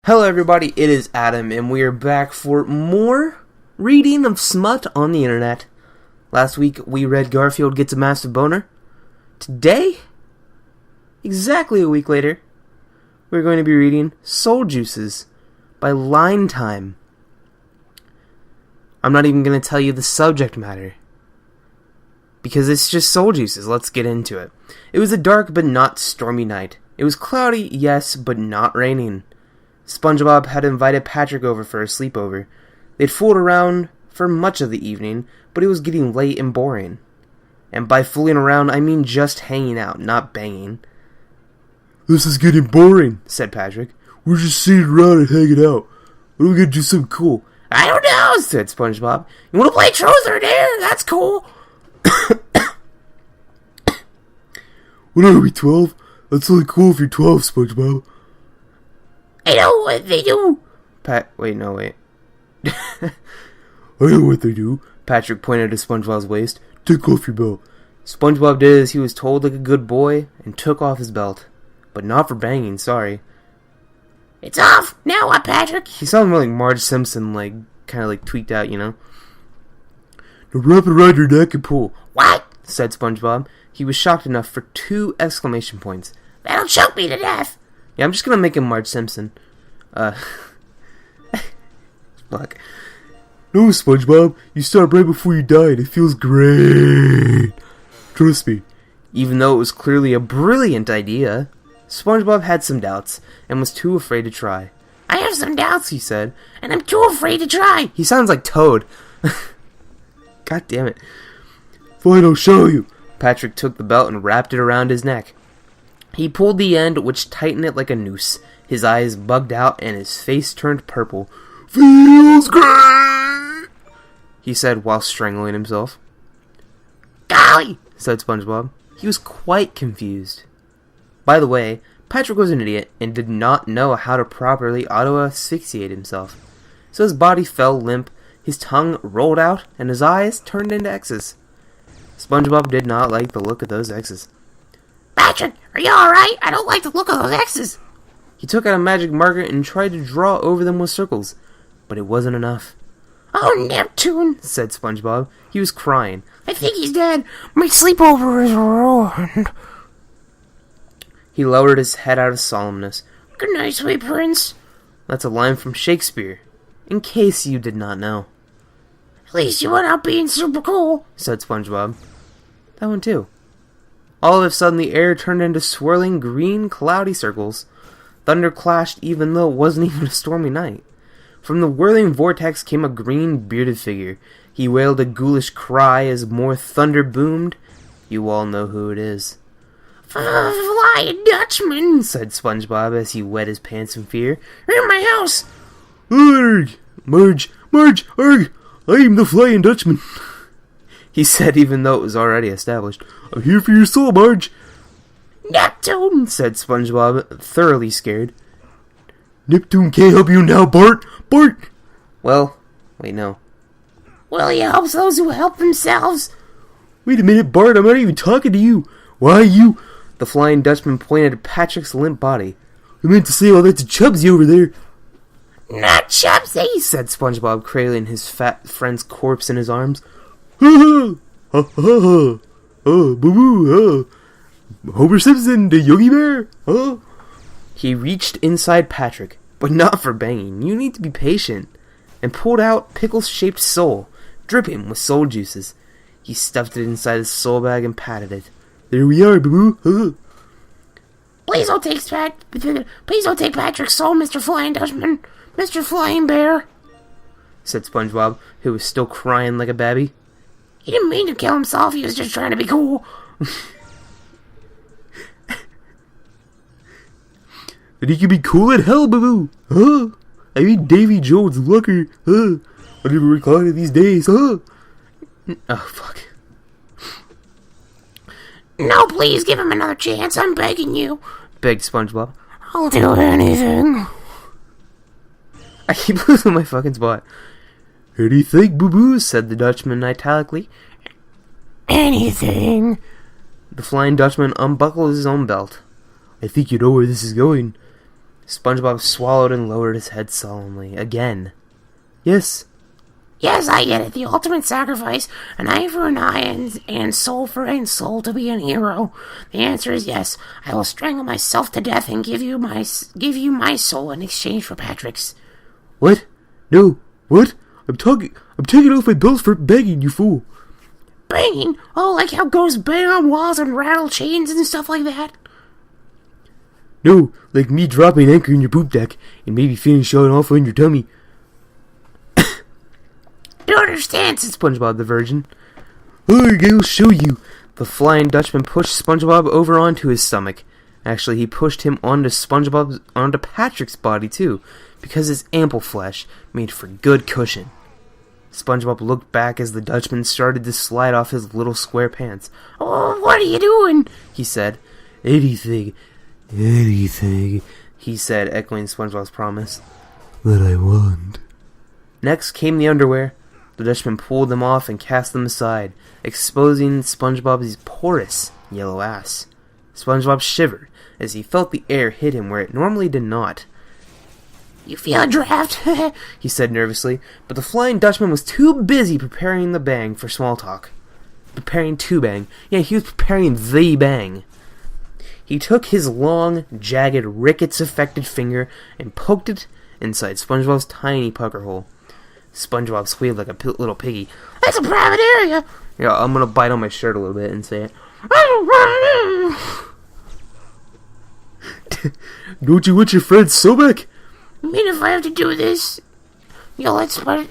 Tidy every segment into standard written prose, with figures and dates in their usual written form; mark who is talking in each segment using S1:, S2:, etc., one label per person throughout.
S1: Hello everybody, it is Adam, and we are back for more reading of smut on the internet. Last week we read Garfield Gets a Massive Boner. Today, exactly a week later, we're going to be reading Soul Juices by Line Time. I'm not even going to tell you the subject matter, because it's just soul juices. Let's get into it. It was a dark but not stormy night. It was cloudy, yes, but not raining. SpongeBob had invited Patrick over for a sleepover. They'd fooled around for much of the evening, but it was getting late and boring. And by fooling around, I mean just hanging out, not banging.
S2: "This is getting boring,"
S1: said Patrick.
S2: "We're just sitting around and hanging out. Why don't we go do something cool?"
S1: "I don't know," said SpongeBob. "You want to play Truth or Dare? That's cool."
S2: "What are we, 12? That's only cool if you're 12, SpongeBob."
S1: "I know what they do."
S2: Wait. "I know what they do."
S1: Patrick pointed to SpongeBob's waist.
S2: "Take off your belt."
S1: SpongeBob did as he was told like a good boy and took off his belt. But not for banging, sorry. "It's off! Now what, Patrick?" He sounded more like Marge Simpson, kind of tweaked out, you know?
S2: "Now wrap it around your neck and pull."
S1: "What?" said SpongeBob. He was shocked enough for 2 exclamation points. "That'll choke me to death." Yeah, I'm just gonna make him Marge Simpson. Fuck.
S2: "No, SpongeBob, you start right before you die and it feels great. Trust me."
S1: Even though it was clearly a brilliant idea, SpongeBob had some doubts and was too afraid to try. "I have some doubts," he said, "and I'm too afraid to try." He sounds like Toad. God damn it.
S2: "Fine, I'll show you."
S1: Patrick took the belt and wrapped it around his neck. He pulled the end, which tightened it like a noose. His eyes bugged out and his face turned purple.
S2: "Feels great,"
S1: he said while strangling himself. "Golly," said SpongeBob. He was quite confused. By the way, Patrick was an idiot and did not know how to properly auto-asphyxiate himself. So his body fell limp, his tongue rolled out, and his eyes turned into X's. SpongeBob did not like the look of those X's. "Patrick, are you alright? I don't like the look of those X's." He took out a magic marker and tried to draw over them with circles, but it wasn't enough. "Oh, Neptune," said SpongeBob. He was crying. "I think he's dead. My sleepover is ruined." He lowered his head out of solemnness. "Good night, sweet prince." That's a line from Shakespeare, in case you did not know. "At least you went out being super cool," said SpongeBob. That one too. All of a sudden the air turned into swirling green cloudy circles. Thunder clashed even though it wasn't even a stormy night. From the whirling vortex came a green bearded figure. He wailed a ghoulish cry as more thunder boomed. You all know who it is. "Flying Dutchman," said SpongeBob as he wet his pants in fear. "You're in my house."
S2: "Arg! Marge! Arg! I am the Flying Dutchman,"
S1: he said, even though it was already established.
S2: "I'm here for your soul, Marge."
S1: "Neptune," said SpongeBob, thoroughly scared.
S2: "Neptune can't help you now, Bart! Bart!"
S1: Well, wait, no. "Well, he helps those who help themselves."
S2: "Wait a minute, Bart, I'm not even talking to you. Why, you..."
S1: The Flying Dutchman pointed at Patrick's limp body.
S2: "I meant to say all that to Chubsy over there."
S1: "Not Chubsy," said SpongeBob, cradling his fat friend's corpse in his arms.
S2: "Ha ha! Ha ha ha! Oh, boo-boo, Homer Simpson, the Yogi Bear, huh?"
S1: He reached inside Patrick, but not for banging. You need to be patient. And pulled out pickle-shaped soul, dripping with soul juices. He stuffed it inside his soul bag and patted it.
S2: "There we are, boo-boo, huh?"
S1: Please don't take Patrick's soul, Mr. Flying Dutchman. Mr. Flying Bear," said SpongeBob, who was still crying like a baby. "He didn't mean to kill himself. He was just trying to be cool."
S2: "And he can be cool as hell, boo-boo, huh? I mean Davy Jones Lucker, huh? I never recall it these days, huh?"
S1: Oh, fuck. "No, please give him another chance. I'm begging you," begged SpongeBob. "I'll do anything." I keep losing my fucking spot.
S2: "Anything, boo-boo,"
S1: said the Dutchman italically.
S2: "Anything."
S1: The Flying Dutchman unbuckled his own belt.
S2: "I think you know where this is going."
S1: SpongeBob swallowed and lowered his head solemnly. Again. Yes.
S3: Yes, I get it. The ultimate sacrifice, an eye for an eye and soul for a soul to be an hero. The answer is yes. I will strangle myself to death and give you my soul in exchange for Patrick's.
S2: What? No. What? I'm taking off my belts for banging, you fool.
S3: Banging? Oh, like how ghosts bang on walls and rattle chains and stuff like that?
S2: No, like me dropping anchor in your poop deck and maybe finish showing off on your tummy.
S3: Don't understand,
S1: said SpongeBob the Virgin.
S2: I'll show you.
S1: The Flying Dutchman pushed SpongeBob over onto his stomach. Actually, he pushed him onto Patrick's body too, because his ample flesh made for good cushion. SpongeBob looked back as the Dutchman started to slide off his little square pants.
S3: Oh, what are you doing?
S1: He said.
S2: Anything,
S1: he said, echoing SpongeBob's promise.
S2: That I want.
S1: Next came the underwear. The Dutchman pulled them off and cast them aside, exposing SpongeBob's porous yellow ass. SpongeBob shivered as he felt the air hit him where it normally did not.
S3: You feel a draft?
S1: He said nervously, but the Flying Dutchman was too busy preparing the bang for small talk. Preparing to bang. Yeah, he was preparing the bang. He took his long, jagged, rickets-affected finger and poked it inside SpongeBob's tiny pucker hole. SpongeBob squealed like a little piggy.
S3: That's a private area.
S1: Yeah, I'm gonna bite on my shirt a little bit and say it.
S2: Don't you want your friend Sobek?
S3: You mean if I have to do this, you'll let Spatrick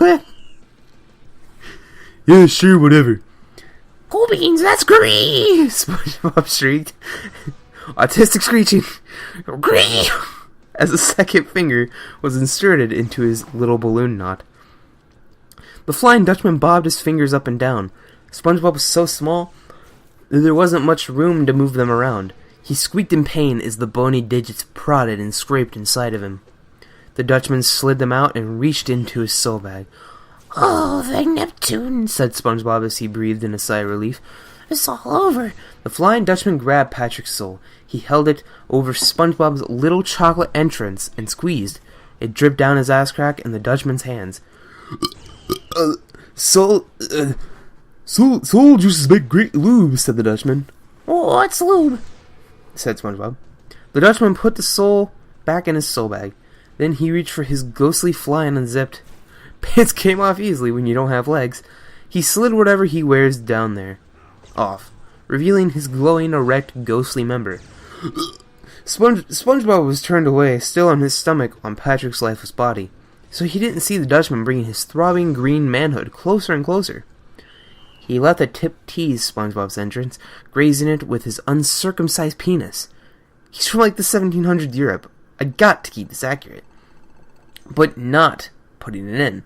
S3: live?
S2: Yeah, sure, whatever.
S3: Cool beans, that's great!
S1: SpongeBob shrieked. Autistic screeching.
S3: Great!
S1: As a second finger was inserted into his little balloon knot. The Flying Dutchman bobbed his fingers up and down. SpongeBob was so small that there wasn't much room to move them around. He squeaked in pain as the bony digits prodded and scraped inside of him. The Dutchman slid them out and reached into his soul bag.
S3: Oh, thank Neptune,
S1: said SpongeBob as he breathed in a sigh of relief.
S3: It's all over.
S1: The Flying Dutchman grabbed Patrick's soul. He held it over SpongeBob's little chocolate entrance and squeezed. It dripped down his ass crack in the Dutchman's hands.
S2: Soul juices make great lube, said the Dutchman.
S3: Oh, what's lube?
S1: Said SpongeBob. The Dutchman put the soul back in his soul bag. Then he reached for his ghostly fly and unzipped. Pants came off easily when you don't have legs. He slid whatever he wears down there off, revealing his glowing, erect, ghostly member. SpongeBob was turned away, still on his stomach on Patrick's lifeless body, so he didn't see the Dutchman bringing his throbbing green manhood closer and closer. He let the tip tease SpongeBob's entrance, grazing it with his uncircumcised penis. He's from like the 1700s Europe. I got to keep this accurate. But not putting it in.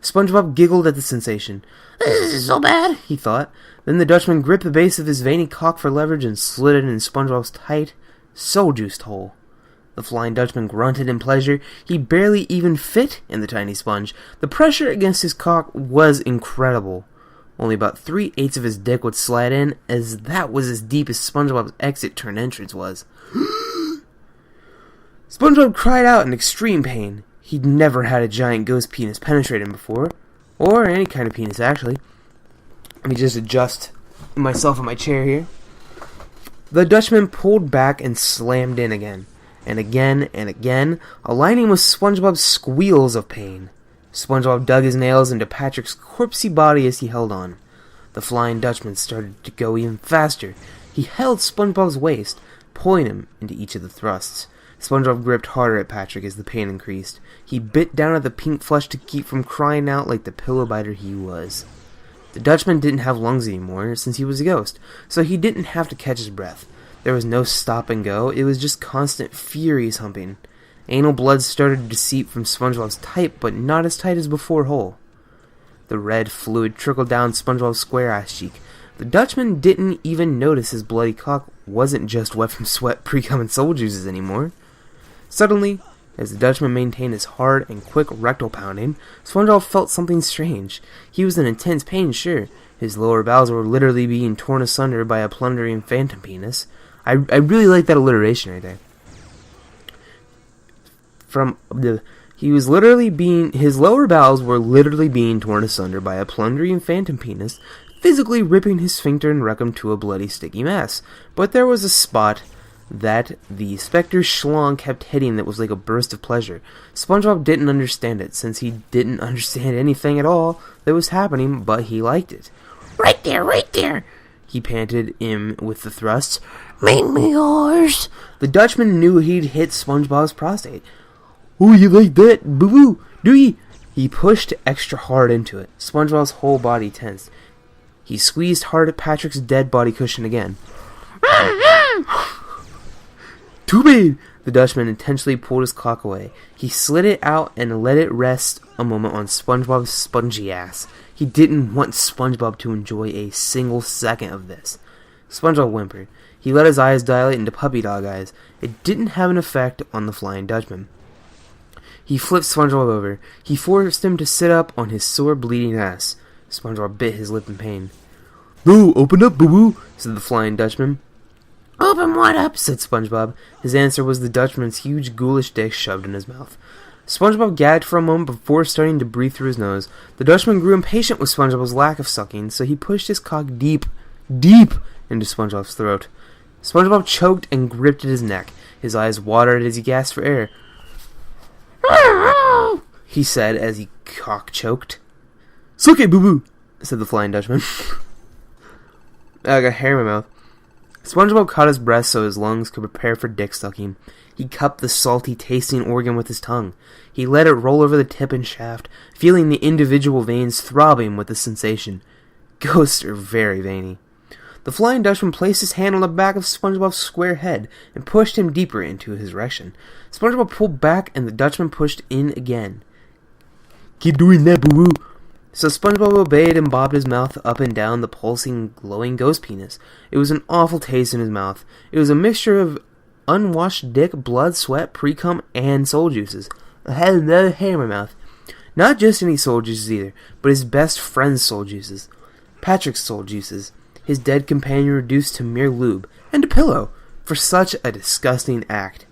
S1: SpongeBob giggled at the sensation.
S3: This is so bad,
S1: he thought. Then the Dutchman gripped the base of his veiny cock for leverage and slid it in SpongeBob's tight, soul-juiced hole. The Flying Dutchman grunted in pleasure. He barely even fit in the tiny sponge. The pressure against his cock was incredible. Only about 3/8 of his dick would slide in, as that was as deep as SpongeBob's exit-turn-entrance was. SpongeBob cried out in extreme pain. He'd never had a giant ghost penis penetrate him before. Or any kind of penis, actually. Let me just adjust myself in my chair here. The Dutchman pulled back and slammed in again. And again, aligning with SpongeBob's squeals of pain. SpongeBob dug his nails into Patrick's corpsey body as he held on. The Flying Dutchman started to go even faster. He held SpongeBob's waist, pulling him into each of the thrusts. SpongeBob gripped harder at Patrick as the pain increased. He bit down at the pink flesh to keep from crying out like the pillow biter he was. The Dutchman didn't have lungs anymore since he was a ghost, so he didn't have to catch his breath. There was no stop and go, it was just constant furious humping. Anal blood started to seep from SpongeBob's tight but not as tight as before hole. The red fluid trickled down SpongeBob's square-ass cheek. The Dutchman didn't even notice his bloody cock wasn't just wet from sweat, pre-cum, and soul juices anymore. Suddenly, as the Dutchman maintained his hard and quick rectal pounding, SpongeBob felt something strange. He was in intense pain, sure. His lower bowels were literally being torn asunder by a plundering phantom penis. I really like that alliteration right there. His lower bowels were literally being torn asunder by a plundering phantom penis, physically ripping his sphincter and rectum to a bloody sticky mess. But there was a spot that the specter's schlong kept hitting that was like a burst of pleasure. SpongeBob didn't understand it, since he didn't understand anything at all that was happening, but he liked it.
S3: Right there,
S1: He panted in with the thrust.
S3: make me yours.
S1: The Dutchman knew he'd hit SpongeBob's prostate.
S2: Oh, you like that, boo-boo? Do ye?
S1: He pushed extra hard into it. SpongeBob's whole body tensed. He squeezed hard at Patrick's dead body cushion again.
S2: Too bad.
S1: The Dutchman intentionally pulled his cock away. He slid it out and let it rest a moment on SpongeBob's spongy ass. He didn't want SpongeBob to enjoy a single second of this. SpongeBob whimpered. He let his eyes dilate into puppy dog eyes. It didn't have an effect on the Flying Dutchman. He flipped SpongeBob over. He forced him to sit up on his sore, bleeding ass. SpongeBob bit his lip in pain.
S2: No, open up, boo-boo,
S1: said the Flying Dutchman.
S3: Open what up?
S1: Said SpongeBob. His answer was the Dutchman's huge, ghoulish dick shoved in his mouth. SpongeBob gagged for a moment before starting to breathe through his nose. The Dutchman grew impatient with SpongeBob's lack of sucking, so he pushed his cock deep into SpongeBob's throat. SpongeBob choked and gripped at his neck. His eyes watered as he gasped for air. He said as he cock choked.
S2: Suck it, boo-boo,
S1: said the Flying Dutchman. I got hair in my mouth. SpongeBob caught his breath so his lungs could prepare for dick sucking. He cupped the salty, tasting organ with his tongue. He let it roll over the tip and shaft, feeling the individual veins throbbing with the sensation. Ghosts are very veiny. The Flying Dutchman placed his hand on the back of SpongeBob's square head and pushed him deeper into his erection. SpongeBob pulled back and the Dutchman pushed in again.
S2: Keep doing that, boo-boo.
S1: So SpongeBob obeyed and bobbed his mouth up and down the pulsing, glowing ghost penis. It was an awful taste in his mouth. It was a mixture of unwashed dick, blood, sweat, pre-cum, and soul juices. I had another hair in my mouth. Not just any soul juices either, but his best friend's soul juices. Patrick's soul juices. His dead companion reduced to mere lube, and a pillow, for such a disgusting act.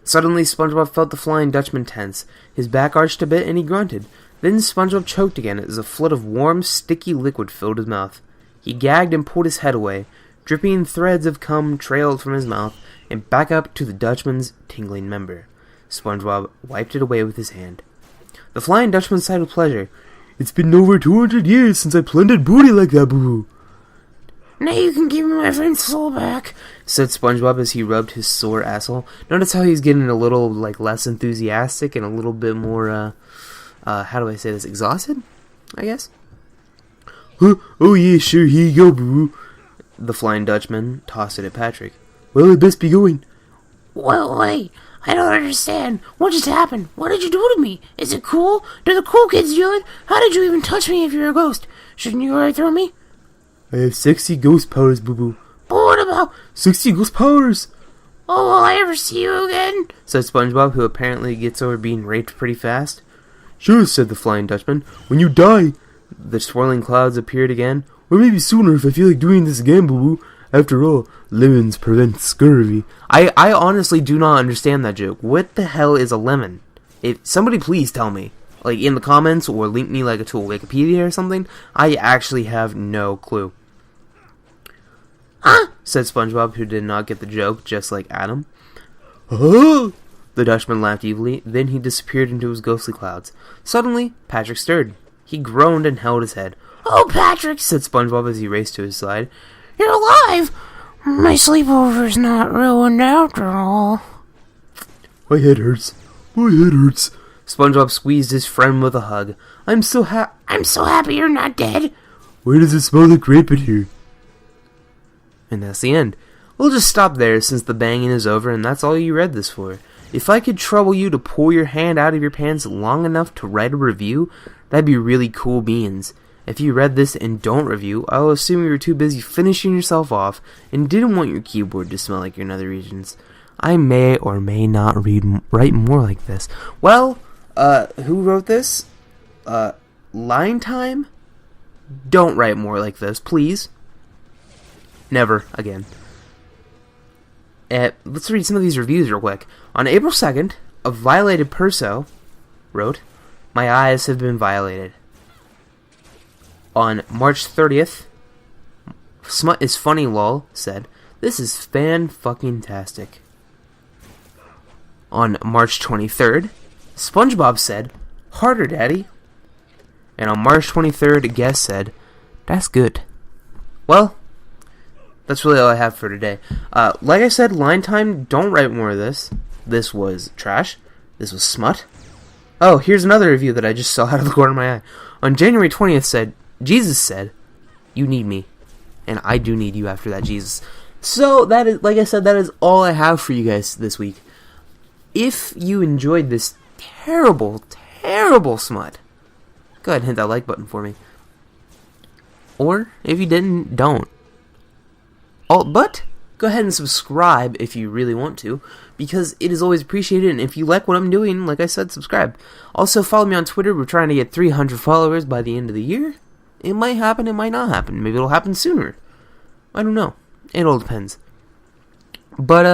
S1: Suddenly SpongeBob felt the Flying Dutchman tense. His back arched a bit and he grunted. Then SpongeBob choked again as a flood of warm, sticky liquid filled his mouth. He gagged and pulled his head away. Dripping threads of cum trailed from his mouth and back up to the Dutchman's tingling member. SpongeBob wiped it away with his hand. The Flying Dutchman sighed with pleasure.
S2: It's been over 200 years since I plundered booty like that, boo-boo.
S3: Now you can give me my friend's soul back,
S1: said SpongeBob as he rubbed his sore asshole. Notice how he's getting a little, less enthusiastic and a little bit more, how do I say this? Exhausted, I guess?
S2: Huh? Oh yeah, sure, here you go, boo-boo.
S1: The Flying Dutchman tossed it at Patrick.
S2: Well, I'd best be going.
S3: Well, wait, I don't understand. What just happened? What did you do to me? Is it cool? Do the cool kids do it? How did you even touch me if you're a ghost? Shouldn't you go right through me?
S2: I have 60 ghost powers, boo-boo.
S3: But what about
S2: 60 ghost powers?
S3: Oh, will I ever see you again?
S1: Said SpongeBob, who apparently gets over being raped pretty fast.
S2: Sure, said the Flying Dutchman. When you die.
S1: The swirling clouds appeared again.
S2: Or maybe sooner if I feel like doing this again, boo-boo. After all, lemons prevent scurvy.
S1: I honestly do not understand that joke. What the hell is a lemon? If somebody please tell me. In the comments, or link me to a Wikipedia or something. I actually have no clue.
S3: Huh?
S1: Said SpongeBob, who did not get the joke, just like Adam.
S2: Huh?
S1: The Dutchman laughed evilly, then he disappeared into his ghostly clouds. Suddenly, Patrick stirred. He groaned and held his head.
S3: Oh, Patrick,
S1: said SpongeBob as he raced to his side.
S3: You're alive! My sleepover's not ruined after all.
S2: My head hurts. My head hurts.
S1: SpongeBob squeezed his friend with a hug. I'm so
S3: happy you're not dead.
S2: Why does it smell like rape in here?
S1: And that's the end. We'll just stop there since the banging is over and that's all you read this for. If I could trouble you to pull your hand out of your pants long enough to write a review, that'd be really cool beans. If you read this and don't review, I'll assume you were too busy finishing yourself off and didn't want your keyboard to smell like your nether regions. I may or may not write more like this. Well, who wrote this? Line Time? Don't write more like this, please. Never again. let's read some of these reviews real quick. On April 2nd, a violated perso wrote, "My eyes have been violated." On March 30th, Smut is Funny Lol said, "This is fan-fucking-tastic." On March 23rd, SpongeBob said, "Harder, Daddy." And on March 23rd, Guest said, "That's good." Well, that's really all I have for today. Like I said, line time, don't write more of this. This was trash. This was smut. Oh, here's another review that I just saw out of the corner of my eye. On January 20th, Jesus said, "You need me." And I do need you after that, Jesus. So, that is, like I said, that is all I have for you guys this week. If you enjoyed this terrible, terrible smut, go ahead and hit that like button for me. Or, if you didn't, don't. But, go ahead and subscribe if you really want to, because it is always appreciated, and if you like what I'm doing, like I said, subscribe. Also, follow me on Twitter. We're trying to get 300 followers by the end of the year. It might happen, it might not happen. Maybe it'll happen sooner. I don't know. It all depends. But,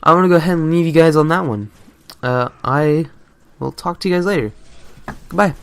S1: I'm gonna go ahead and leave you guys on that one. I will talk to you guys later. Goodbye.